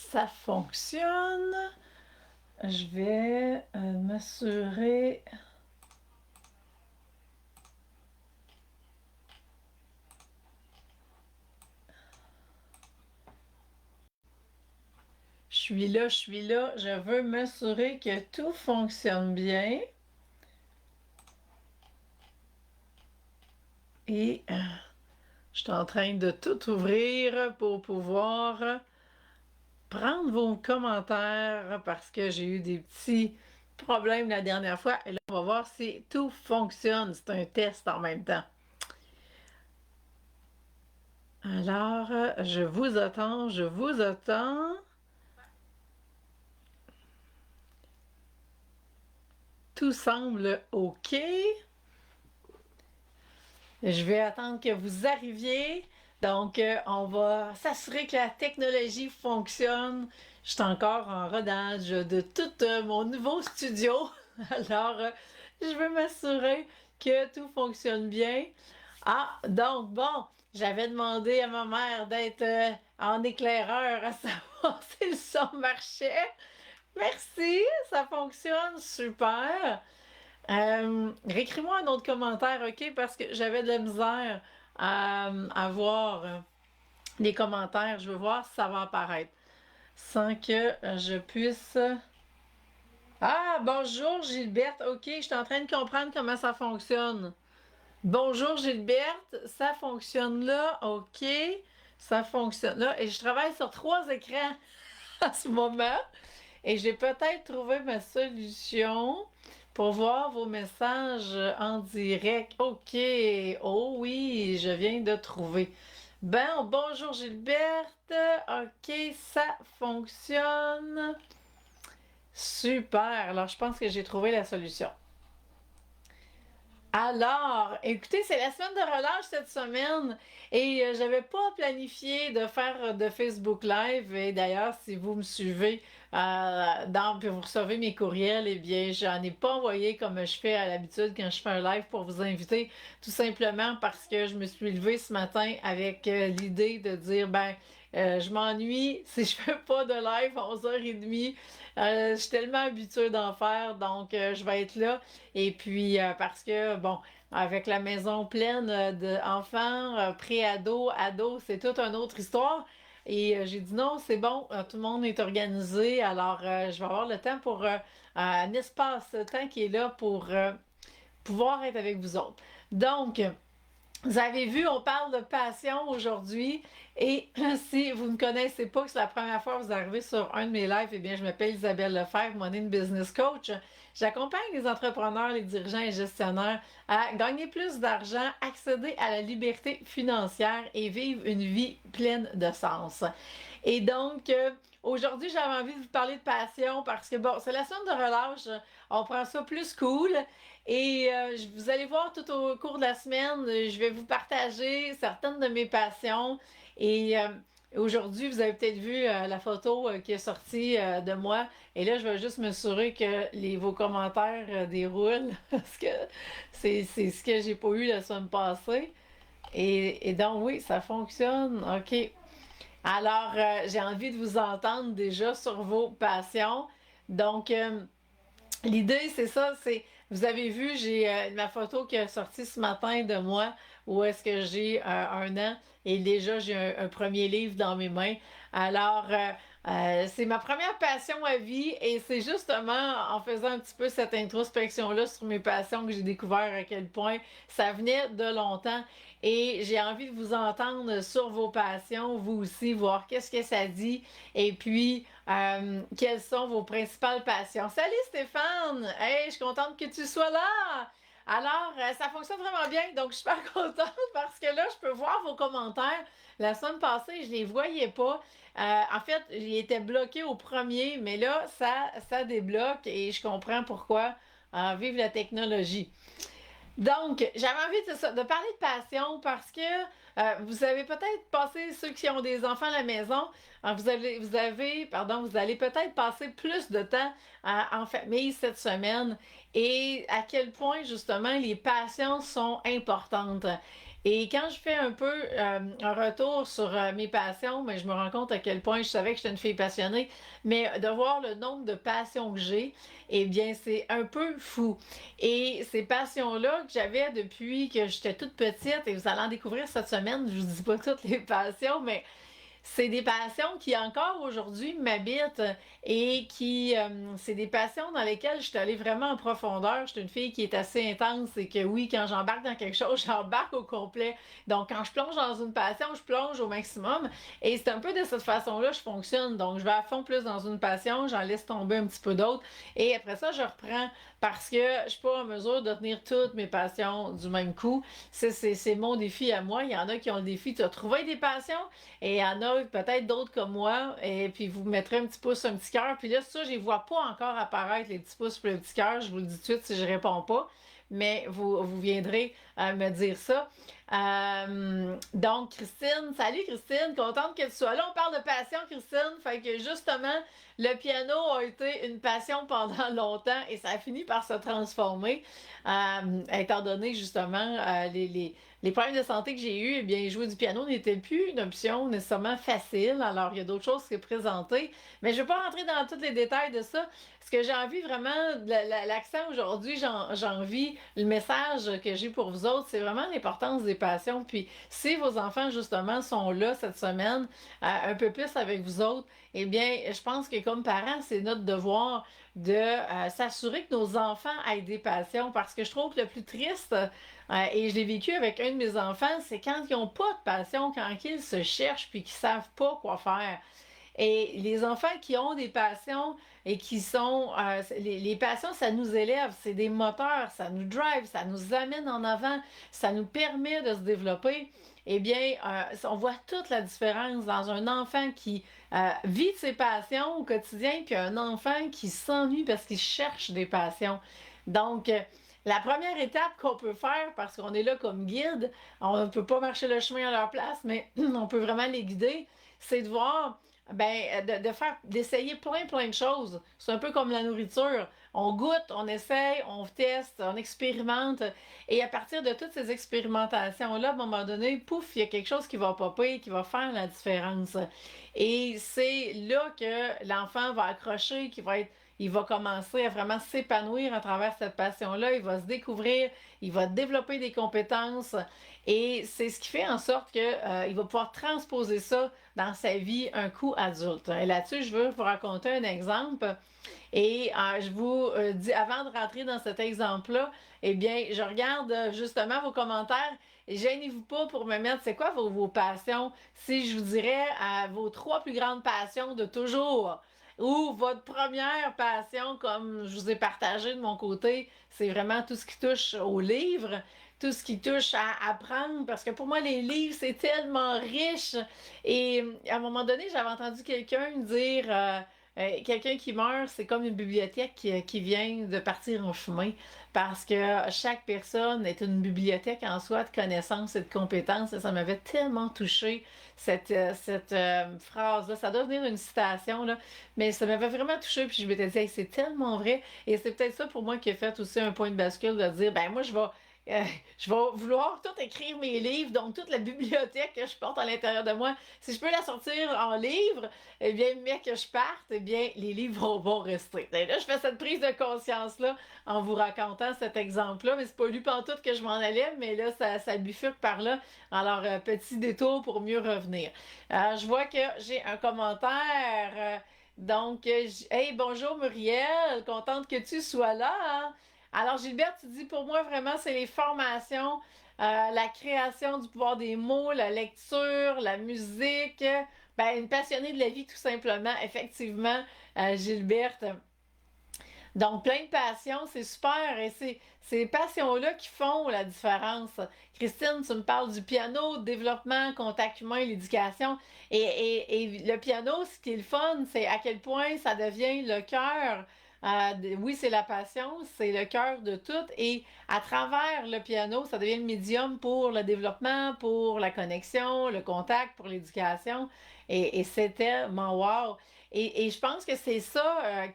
ça fonctionne. Je vais m'assurer. Je suis là. Je veux m'assurer que tout fonctionne bien. Et je suis en train de tout ouvrir pour pouvoir prendre vos commentaires parce que j'ai eu des petits problèmes la dernière fois. Et là, on va voir si tout fonctionne. C'est un test en même temps. Alors, je vous attends, je vous attends. Tout semble OK. Je vais attendre que vous arriviez. Donc, on va s'assurer que la technologie fonctionne. Je suis encore en rodage de tout mon nouveau studio. Alors, je veux m'assurer que tout fonctionne bien. Ah, donc, bon, j'avais demandé à ma mère d'être en éclaireur à savoir si le son marchait. Merci, ça fonctionne super. Réécris-moi un autre commentaire, OK? Parce que j'avais de la misère à voir les commentaires. Je veux voir si ça va apparaître. Sans que je puisse. Ah, bonjour Gilberte. OK, je suis en train de comprendre comment ça fonctionne. Bonjour Gilberte, ça fonctionne là. OK, ça fonctionne là. Et je travaille sur 3 écrans en ce moment. Et j'ai peut-être trouvé ma solution pour voir vos messages en direct. OK. Oh oui, je viens de trouver. Ben, bonjour Gilberte. OK, ça fonctionne. Super. Alors, je pense que j'ai trouvé la solution. Alors, écoutez, c'est la semaine de relâche cette semaine et j'avais pas planifié de faire de Facebook Live. Et d'ailleurs, si vous me suivez puis vous recevez mes courriels, eh bien, j'en ai pas envoyé comme je fais à l'habitude quand je fais un live pour vous inviter, tout simplement parce que je me suis levée ce matin avec l'idée de dire, je m'ennuie si je fais pas de live à 11h30. Je suis tellement habituée d'en faire, donc je vais être là. Et puis, parce que, bon, avec la maison pleine d'enfants, pré-ados, ados, c'est toute une autre histoire. Et j'ai dit non, c'est bon, tout le monde est organisé, alors je vais avoir le temps pour un espace-temps qui est là pour pouvoir être avec vous autres. Donc, vous avez vu, on parle de passion aujourd'hui et si vous ne connaissez pas, que c'est la première fois que vous arrivez sur un de mes lives, eh bien, je m'appelle Isabelle Lefebvre, Money Business Coach. J'accompagne les entrepreneurs, les dirigeants et gestionnaires à gagner plus d'argent, accéder à la liberté financière et vivre une vie pleine de sens. Et donc, aujourd'hui, j'avais envie de vous parler de passion parce que, bon, c'est la semaine de relâche, on prend ça plus cool. Et vous allez voir tout au cours de la semaine, je vais vous partager certaines de mes passions. Et aujourd'hui, vous avez peut-être vu la photo qui est sortie de moi. Et là, je vais juste m'assurer que vos commentaires déroulent parce que c'est ce que j'ai pas eu la semaine passée. Et donc, oui, ça fonctionne. OK. Alors, j'ai envie de vous entendre déjà sur vos passions. Donc, l'idée, c'est ça, vous avez vu, j'ai ma photo qui est sortie ce matin de moi, où est-ce que j'ai 1 an, et déjà j'ai un premier livre dans mes mains. Alors, c'est ma première passion à vie, et c'est justement en faisant un petit peu cette introspection-là sur mes passions que j'ai découvert à quel point ça venait de longtemps, et j'ai envie de vous entendre sur vos passions, vous aussi, voir qu'est-ce que ça dit, et puis quelles sont vos principales passions. Salut Stéphane! Hey, je suis contente que tu sois là! Alors, ça fonctionne vraiment bien, donc je suis super contente parce que là, je peux voir vos commentaires. La semaine passée, je les voyais pas. En fait, ils étaient bloqués au premier, mais là, ça débloque et je comprends pourquoi. Vive la technologie. Donc, j'avais envie de parler de passion parce que vous avez peut-être passé, ceux qui ont des enfants à la maison, vous allez peut-être passer plus de temps en famille cette semaine et à quel point justement les passions sont importantes. Et quand je fais un peu un retour sur mes passions, mais je me rends compte à quel point je savais que j'étais une fille passionnée, mais de voir le nombre de passions que j'ai, eh bien, c'est un peu fou. Et ces passions-là que j'avais depuis que j'étais toute petite, et vous allez en découvrir cette semaine, je vous dis pas toutes les passions, mais c'est des passions qui encore aujourd'hui m'habitent et c'est des passions dans lesquelles je suis allée vraiment en profondeur. Je suis une fille qui est assez intense et que oui, quand j'embarque dans quelque chose, j'embarque au complet. Donc, quand je plonge dans une passion, je plonge au maximum. Et c'est un peu de cette façon-là que je fonctionne. Donc, je vais à fond plus dans une passion, j'en laisse tomber un petit peu d'autres. Et après ça, je reprends parce que je suis pas en mesure de tenir toutes mes passions du même coup. C'est mon défi à moi. Il y en a qui ont le défi de trouver des passions et il y en a peut-être d'autres comme moi, et puis vous mettrez un petit pouce, un petit cœur. Puis là, ça, je les vois pas encore apparaître, les petits pouces et le petit cœur. Je vous le dis tout de suite si je réponds pas. Mais vous viendrez me dire ça. Donc, Christine, salut Christine, contente que tu sois là. On parle de passion, Christine. Fait que justement, le piano a été une passion pendant longtemps et ça a fini par se transformer, étant donné justement les problèmes de santé que j'ai eus, eh bien, jouer du piano n'était plus une option nécessairement facile. Alors, il y a d'autres choses qui se présentaient. Mais je ne vais pas rentrer dans tous les détails de ça. Ce que j'ai envie vraiment, l'accent aujourd'hui, j'ai envie, le message que j'ai pour vous autres, c'est vraiment l'importance des passions. Puis, si vos enfants, justement, sont là cette semaine, un peu plus avec vous autres, eh bien, je pense que comme parents, c'est notre devoir de s'assurer que nos enfants aient des passions parce que je trouve que le plus triste, et je l'ai vécu avec un de mes enfants, c'est quand ils n'ont pas de passion, quand ils se cherchent puis qu'ils ne savent pas quoi faire. Et les enfants qui ont des passions et qui sont... les passions, ça nous élève, c'est des moteurs, ça nous drive, ça nous amène en avant, ça nous permet de se développer. Eh bien, on voit toute la différence dans un enfant qui vit de ses passions au quotidien, puis un enfant qui s'ennuie parce qu'il cherche des passions. Donc, la première étape qu'on peut faire, parce qu'on est là comme guide, on ne peut pas marcher le chemin à leur place, mais on peut vraiment les guider, c'est de voir, ben, d'essayer plein de choses. C'est un peu comme la nourriture. On goûte, on essaye, on teste, on expérimente. Et à partir de toutes ces expérimentations-là, à un moment donné, pouf, il y a quelque chose qui va popper, qui va faire la différence. Et c'est là que l'enfant va accrocher, il va commencer à vraiment s'épanouir à travers cette passion-là. Il va se découvrir, il va développer des compétences et c'est ce qui fait en sorte qu'il va pouvoir transposer ça dans sa vie un coup adulte. Et là-dessus, je veux vous raconter un exemple. Et je vous dis, avant de rentrer dans cet exemple-là, eh bien, je regarde justement vos commentaires. Et gênez-vous pas pour me mettre, c'est quoi vos passions? Si je vous dirais vos trois plus grandes passions de toujours, ou votre première passion, comme je vous ai partagé de mon côté, c'est vraiment tout ce qui touche aux livres, tout ce qui touche à apprendre, parce que pour moi, les livres, c'est tellement riche. Et à un moment donné, j'avais entendu quelqu'un me dire, quelqu'un qui meurt, c'est comme une bibliothèque qui vient de partir en chemin, parce que chaque personne est une bibliothèque en soi de connaissances et de compétences, et ça m'avait tellement touché cette phrase-là. Ça doit venir d'une citation, là, mais ça m'avait vraiment touché, puis je m'étais dit, hey, c'est tellement vrai, et c'est peut-être ça pour moi qui a fait aussi un point de bascule de dire, ben moi, euh, je vais vouloir tout écrire mes livres, donc toute la bibliothèque que je porte à l'intérieur de moi. Si je peux la sortir en livre, eh bien, mais que je parte, eh bien, les livres vont rester. Et là, je fais cette prise de conscience-là en vous racontant cet exemple-là, mais c'est pas lu pantoute que je m'en allais, mais là, ça bifurque par là. Alors, petit détour pour mieux revenir. Je vois que j'ai un commentaire. Hey, bonjour Muriel, contente que tu sois là, hein? Alors, Gilbert, tu dis pour moi vraiment, c'est les formations, la création du pouvoir des mots, la lecture, la musique. Ben, une passionnée de la vie, tout simplement, effectivement, Gilberte. Donc, plein de passions, c'est super et c'est ces passions-là qui font la différence. Christine, tu me parles du piano, développement, contact humain, l'éducation. Et le piano, ce qui est le fun, c'est à quel point ça devient le cœur. Oui, c'est la passion, c'est le cœur de tout. Et à travers le piano, ça devient le médium pour le développement, pour la connexion, le contact, pour l'éducation. Et c'était mon wow. Et je pense que c'est ça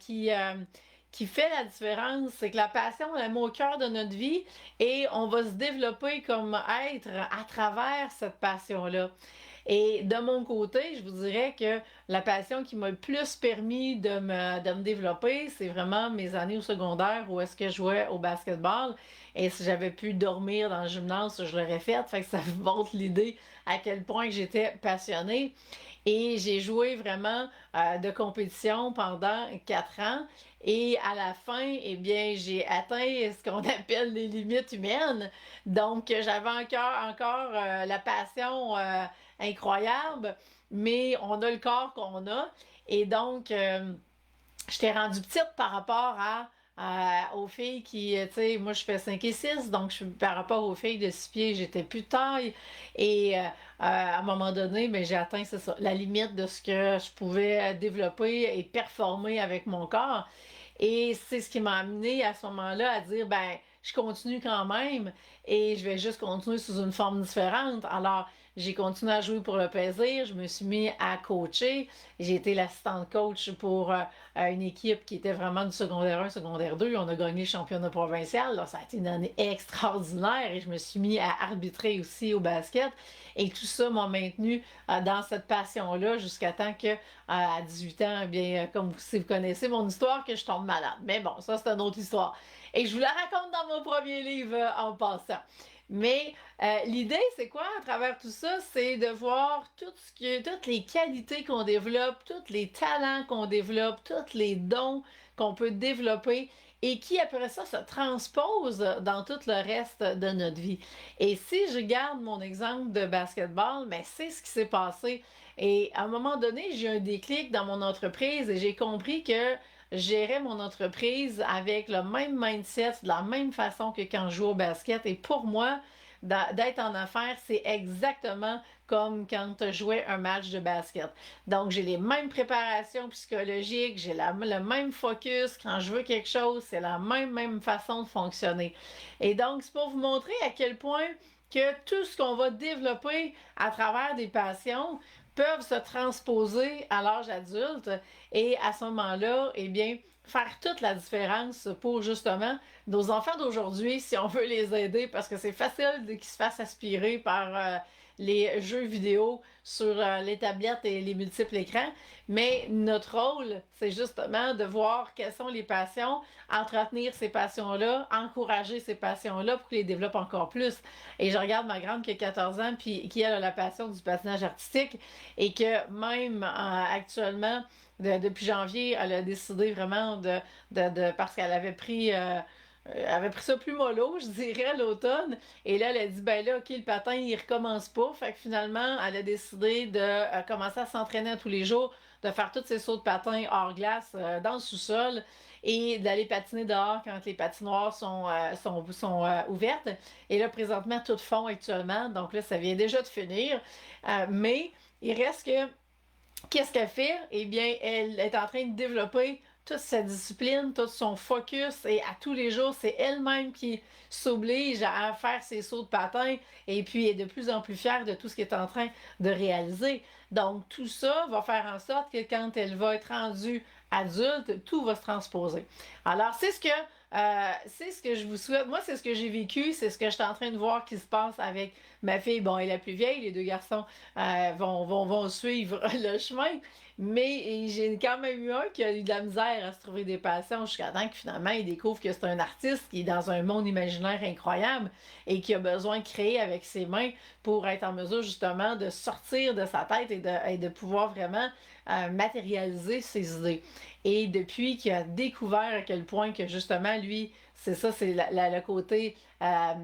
qui fait la différence, c'est que la passion, elle est au cœur de notre vie et on va se développer comme être à travers cette passion-là. Et de mon côté, je vous dirais que la passion qui m'a le plus permis de me développer, c'est vraiment mes années au secondaire où est-ce que je jouais au basketball. Et si j'avais pu dormir dans le gymnase, je l'aurais fait. Fait que ça vous montre l'idée à quel point j'étais passionnée. Et j'ai joué vraiment de compétition pendant 4 ans. Et à la fin, eh bien, j'ai atteint ce qu'on appelle les limites humaines. Donc, j'avais encore la passion incroyable, mais on a le corps qu'on a. Et donc, j'étais rendue petite par rapport aux filles qui, tu sais, moi je fais 5 et 6, donc par rapport aux filles de 6 pieds, j'étais plus taille. Et à un moment donné, mais j'ai atteint, c'est ça, la limite de ce que je pouvais développer et performer avec mon corps. Et c'est ce qui m'a amené à ce moment-là à dire, ben, je continue quand même et je vais juste continuer sous une forme différente. Alors, j'ai continué à jouer pour le plaisir, je me suis mis à coacher. J'ai été l'assistante coach pour une équipe qui était vraiment du secondaire 1, secondaire 2. On a gagné le championnat provincial. Là, ça a été une année extraordinaire et je me suis mis à arbitrer aussi au basket. Et tout ça m'a maintenu dans cette passion-là jusqu'à temps que, à 18 ans, eh bien, comme si vous connaissez mon histoire, que je tombe malade. Mais bon, ça, c'est une autre histoire. Et je vous la raconte dans mon premier livre en passant. Mais l'idée, c'est quoi à travers tout ça? C'est de voir toutes les qualités qu'on développe, tous les talents qu'on développe, tous les dons qu'on peut développer et qui après ça se transposent dans tout le reste de notre vie. Et si je garde mon exemple de basketball, mais c'est ce qui s'est passé. Et à un moment donné, j'ai eu un déclic dans mon entreprise et j'ai compris que je gérais mon entreprise avec le même mindset, de la même façon que quand je joue au basket. Et pour moi, d'être en affaires, c'est exactement comme quand je jouais un match de basket. Donc, j'ai les mêmes préparations psychologiques, j'ai le même focus. Quand je veux quelque chose, c'est la même façon de fonctionner. Et donc, c'est pour vous montrer à quel point que tout ce qu'on va développer à travers des passions peuvent se transposer à l'âge adulte et à ce moment-là, eh bien, faire toute la différence pour justement nos enfants d'aujourd'hui, si on veut les aider, parce que c'est facile qu'ils se fassent aspirer par les jeux vidéo sur les tablettes et les multiples écrans. Mais notre rôle, c'est justement de voir quelles sont les passions, entretenir ces passions-là, encourager ces passions-là pour qu'ils les développent encore plus. Et je regarde ma grande qui a 14 ans, puis qui a la passion du patinage artistique, et que même actuellement, depuis janvier, elle a décidé vraiment parce qu'elle avait pris ça plus mollo, je dirais, l'automne. Et là, elle a dit, ben là, OK, le patin, il recommence pas. Fait que finalement, elle a décidé de commencer à s'entraîner tous les jours, de faire tous ses sauts de patin hors glace dans le sous-sol et d'aller patiner dehors quand les patinoires sont ouvertes. Et là, présentement, toutes font actuellement. Donc là, ça vient déjà de finir. Mais il reste que qu'est-ce qu'elle fait? Eh bien, elle est en train de développer toute sa discipline, tout son focus et à tous les jours, c'est elle-même qui s'oblige à faire ses sauts de patin et puis est de plus en plus fière de tout ce qu'elle est en train de réaliser. Donc, tout ça va faire en sorte que quand elle va être rendue adulte, tout va se transposer. Alors, c'est ce que je vous souhaite. Moi, c'est ce que j'ai vécu, c'est ce que je suis en train de voir qui se passe avec ma fille. Bon, elle est la plus vieille, les deux garçons vont suivre le chemin. Mais j'ai quand même eu un qui a eu de la misère à se trouver des passions jusqu'à temps que finalement il découvre que c'est un artiste qui est dans un monde imaginaire incroyable et qui a besoin de créer avec ses mains pour être en mesure justement de sortir de sa tête et de pouvoir vraiment matérialiser ses idées. Et depuis qu'il a découvert à quel point que justement lui, c'est ça, c'est le côté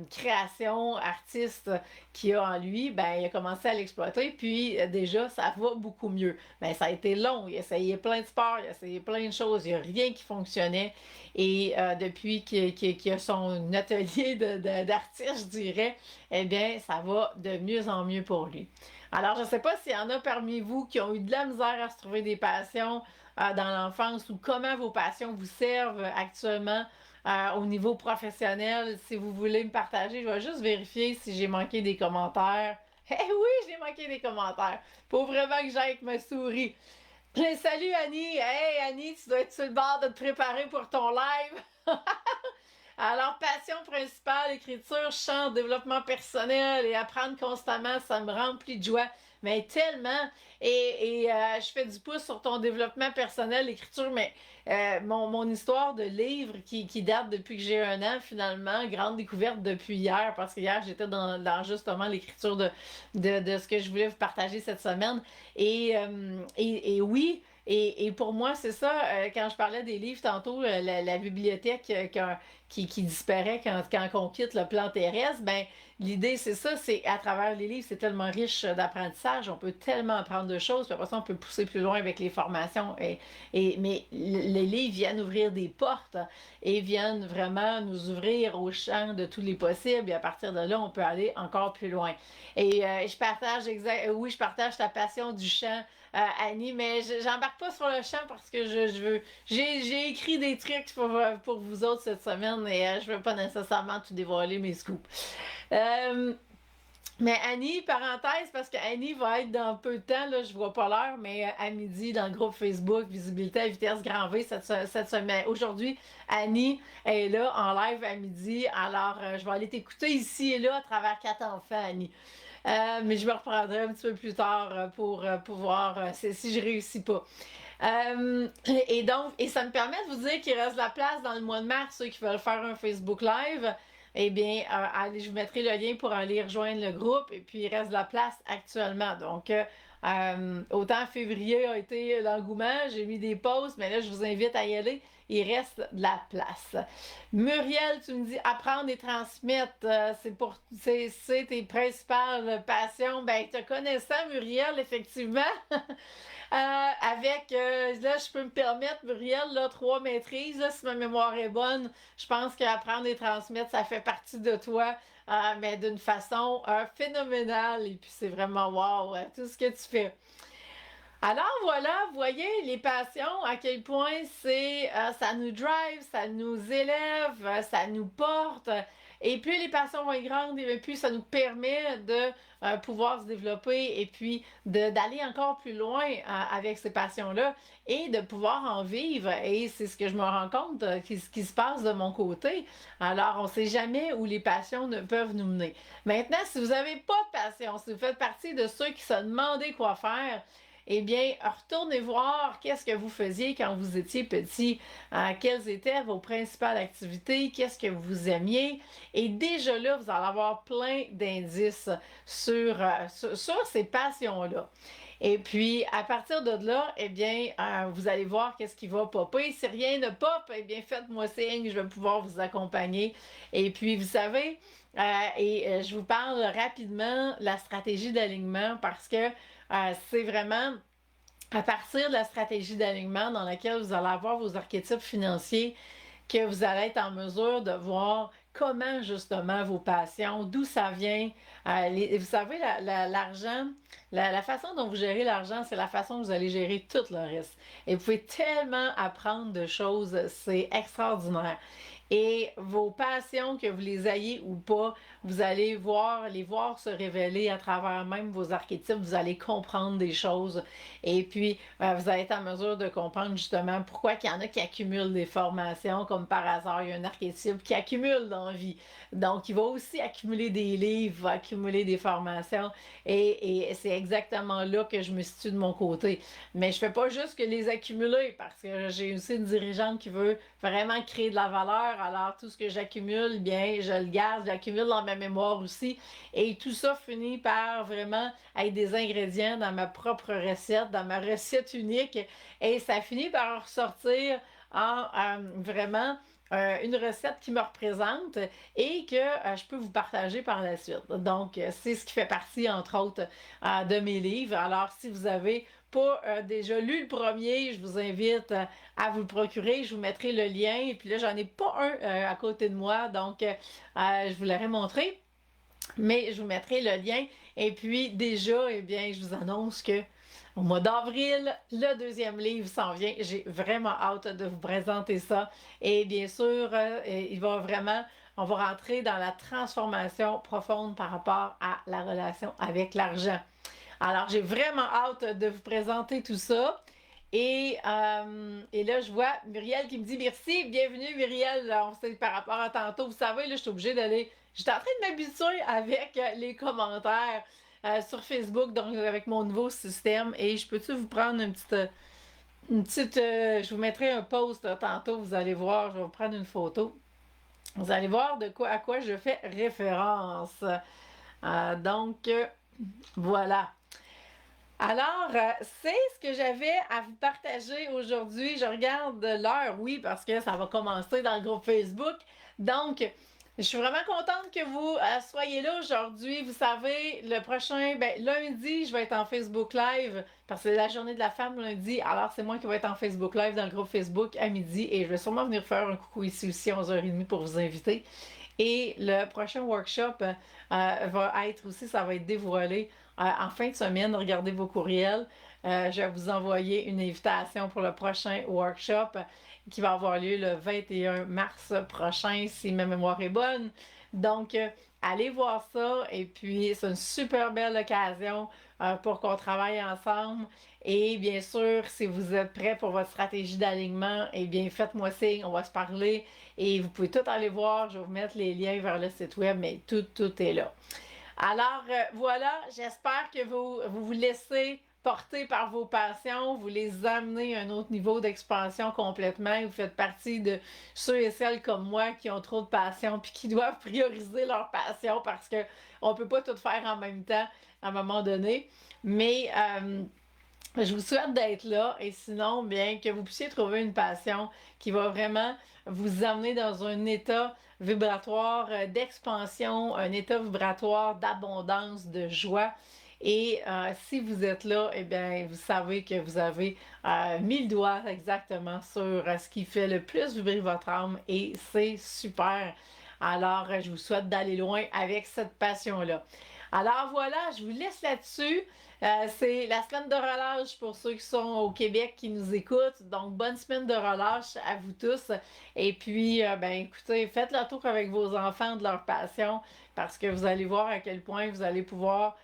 création, artiste qu'il a en lui, ben il a commencé à l'exploiter, puis déjà ça va beaucoup mieux. Ben ça a été long, il a essayé plein de sports, il a essayé plein de choses, il n'y a rien qui fonctionnait. Et depuis qu'il a son atelier d'artiste, je dirais, eh bien ça va de mieux en mieux pour lui. Alors je ne sais pas s'il y en a parmi vous qui ont eu de la misère à se trouver des passions dans l'enfance ou comment vos passions vous servent actuellement au niveau professionnel. Si vous voulez me partager, je vais juste vérifier si j'ai manqué des commentaires. Eh oui, j'ai manqué des commentaires. Faut vraiment que j'aille avec ma souris. Salut Annie! Hey Annie, tu dois être sur le bord de te préparer pour ton live. Alors, passion principale, écriture, chant, développement personnel et apprendre constamment, ça me remplit de joie. Mais tellement. Je fais du pouce sur ton développement personnel, l'écriture, mais mon histoire de livre qui date depuis que j'ai 1 an, finalement, grande découverte depuis hier, parce que hier, j'étais dans justement l'écriture de ce que je voulais vous partager cette semaine. Et oui, et pour moi, c'est ça, quand je parlais des livres tantôt, la bibliothèque qui disparaît quand on quitte le plan terrestre, ben l'idée c'est ça, c'est à travers les livres, c'est tellement riche d'apprentissage, on peut tellement apprendre de choses, puis après ça on peut pousser plus loin avec les formations. Mais les livres viennent ouvrir des portes et viennent vraiment nous ouvrir au champ de tous les possibles, et à partir de là, on peut aller encore plus loin. Oui, je partage ta passion du chant, Annie, mais j'embarque pas sur le chant parce que je veux. J'ai écrit des trucs pour vous autres cette semaine et je veux pas nécessairement tout dévoiler mes scoops. Euh, mais Annie, parenthèse, parce que Annie va être dans peu de temps, là, je vois pas l'heure, mais à midi dans le groupe Facebook, Visibilité à vitesse grand V cette semaine. Aujourd'hui, Annie est là en live à midi, alors je vais aller t'écouter ici et là à travers 4 enfants, Annie. Mais je me reprendrai un petit peu plus tard pour pouvoir, si je réussis pas. Et ça me permet de vous dire qu'il reste de la place dans le mois de mars, ceux qui veulent faire un Facebook Live. Eh bien, allez, je vous mettrai le lien pour aller rejoindre le groupe. Et puis, il reste de la place actuellement. Donc, autant février a été l'engouement, j'ai mis des pauses, mais là, je vous invite à y aller. Il reste de la place. Muriel, tu me dis apprendre et transmettre, c'est tes principales passions. Ben, te connaissant, Muriel, effectivement, là, je peux me permettre, Muriel, là, 3 maîtrises, là, si ma mémoire est bonne, je pense qu'apprendre et transmettre, ça fait partie de toi, mais d'une façon phénoménale. Et puis, c'est vraiment wow, tout ce que tu fais. Alors voilà, vous voyez les passions, à quel point ça nous drive, ça nous élève, ça nous porte. Et plus les passions vont être grandes, et plus ça nous permet de pouvoir se développer et puis d'aller encore plus loin avec ces passions-là et de pouvoir en vivre. Et c'est ce que je me rends compte qui se passe de mon côté. Alors, on ne sait jamais où les passions ne peuvent nous mener. Maintenant, si vous n'avez pas de passion, si vous faites partie de ceux qui se demandaient quoi faire, eh bien, retournez voir qu'est-ce que vous faisiez quand vous étiez petit, quelles étaient vos principales activités, qu'est-ce que vous aimiez. Et déjà là, vous allez avoir plein d'indices sur ces passions-là. Et puis, à partir de là, eh bien, vous allez voir qu'est-ce qui va popper. Si rien ne pop, eh bien, faites-moi signe, je vais pouvoir vous accompagner. Et puis, vous savez, je vous parle rapidement de la stratégie d'alignement parce que c'est vraiment à partir de la stratégie d'alignement dans laquelle vous allez avoir vos archétypes financiers que vous allez être en mesure de voir comment justement vos passions, d'où ça vient. Vous savez, l'argent, la façon dont vous gérez l'argent, c'est la façon dont vous allez gérer tout le reste. Et vous pouvez tellement apprendre de choses, c'est extraordinaire. Et vos passions, que vous les ayez ou pas, vous allez les voir se révéler à travers même vos archétypes. Vous allez comprendre des choses. Et puis, vous allez être en mesure de comprendre justement pourquoi il y en a qui accumulent des formations, comme par hasard, il y a un archétype qui accumule dans la vie. Donc, il va aussi accumuler des livres, va accumuler des formations. Et c'est exactement là que je me situe de mon côté. Mais je fais pas juste que les accumuler parce que j'ai aussi une dirigeante qui veut vraiment créer de la valeur. Alors, tout ce que j'accumule, bien, je le garde, j'accumule dans ma mémoire aussi. Et tout ça finit par vraiment être des ingrédients dans ma propre recette, dans ma recette unique. Et ça finit par ressortir en vraiment une recette qui me représente et que je peux vous partager par la suite. Donc, c'est ce qui fait partie, entre autres, de mes livres. Alors, si vous avez pas déjà lu le premier, je vous invite à vous le procurer. Je vous mettrai le lien. Et puis là, j'en ai pas un à côté de moi, donc je vous l'aurais montré. Mais je vous mettrai le lien. Et puis déjà, eh bien, je vous annonce que au mois d'avril, le deuxième livre s'en vient. J'ai vraiment hâte de vous présenter ça. Et bien sûr, on va rentrer dans la transformation profonde par rapport à la relation avec l'argent. Alors, j'ai vraiment hâte de vous présenter tout ça. Et là, je vois Muriel qui me dit merci, bienvenue Muriel. On sait par rapport à tantôt, vous savez, là, je suis obligée d'aller. J'étais en train de m'habituer avec les commentaires sur Facebook, donc avec mon nouveau système. Et je peux-tu vous prendre je vous mettrai un post là, tantôt, vous allez voir, je vais vous prendre une photo. Vous allez voir à quoi je fais référence. Donc, voilà. Alors, c'est ce que j'avais à vous partager aujourd'hui. Je regarde l'heure, oui, parce que ça va commencer dans le groupe Facebook. Donc, je suis vraiment contente que vous soyez là aujourd'hui. Vous savez, le prochain, ben, lundi, je vais être en Facebook Live parce que c'est la journée de la femme lundi. Alors, c'est moi qui vais être en Facebook Live dans le groupe Facebook à midi et je vais sûrement venir faire un coucou ici aussi à 11h30 pour vous inviter. Et le prochain workshop va être aussi, ça va être dévoilé en fin de semaine. Regardez vos courriels. Je vais vous envoyer une invitation pour le prochain workshop qui va avoir lieu le 21 mars prochain, si ma mémoire est bonne. Donc, allez voir ça. Et puis, c'est une super belle occasion pour qu'on travaille ensemble. Et bien sûr, si vous êtes prêts pour votre stratégie d'alignement, eh bien, faites-moi signe, on va se parler. Et vous pouvez tout aller voir. Je vais vous mettre les liens vers le site web, mais tout est là. Alors, voilà, j'espère que vous laissez porter par vos passions, vous les amenez à un autre niveau d'expansion complètement. Vous faites partie de ceux et celles comme moi qui ont trop de passion puis qui doivent prioriser leur passion parce qu'on ne peut pas tout faire en même temps à un moment donné. Mais je vous souhaite d'être là et sinon, bien que vous puissiez trouver une passion qui va vraiment vous amener dans un état vibratoire d'expansion, un état vibratoire d'abondance, de joie. Et si vous êtes là, eh bien, vous savez que vous avez mis le doigt exactement sur ce qui fait le plus vibrer votre âme et c'est super. Alors, je vous souhaite d'aller loin avec cette passion-là. Alors voilà, je vous laisse là-dessus. C'est la semaine de relâche pour ceux qui sont au Québec qui nous écoutent. Donc, bonne semaine de relâche à vous tous. Et puis, ben écoutez, faites le tour avec vos enfants de leur passion parce que vous allez voir à quel point vous allez pouvoir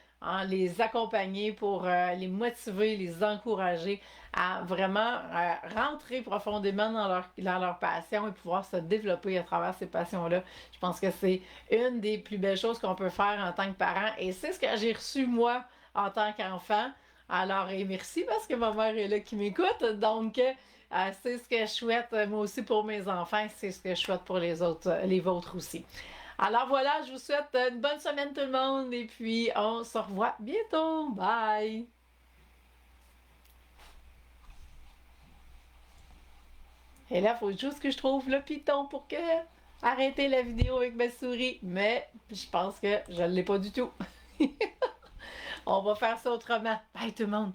les accompagner pour les motiver, les encourager à vraiment rentrer profondément dans leur passion et pouvoir se développer à travers ces passions-là. Je pense que c'est une des plus belles choses qu'on peut faire en tant que parent et c'est ce que j'ai reçu moi en tant qu'enfant. Alors, et merci parce que ma mère est là qui m'écoute. Donc, c'est ce que je souhaite moi aussi pour mes enfants. C'est ce que je souhaite pour les autres, les vôtres aussi. Alors voilà, je vous souhaite une bonne semaine tout le monde et puis on se revoit bientôt. Bye! Et là, il faut juste que je trouve le piton pour que arrêter la vidéo avec ma souris. Mais je pense que je ne l'ai pas du tout. On va faire ça autrement. Bye tout le monde!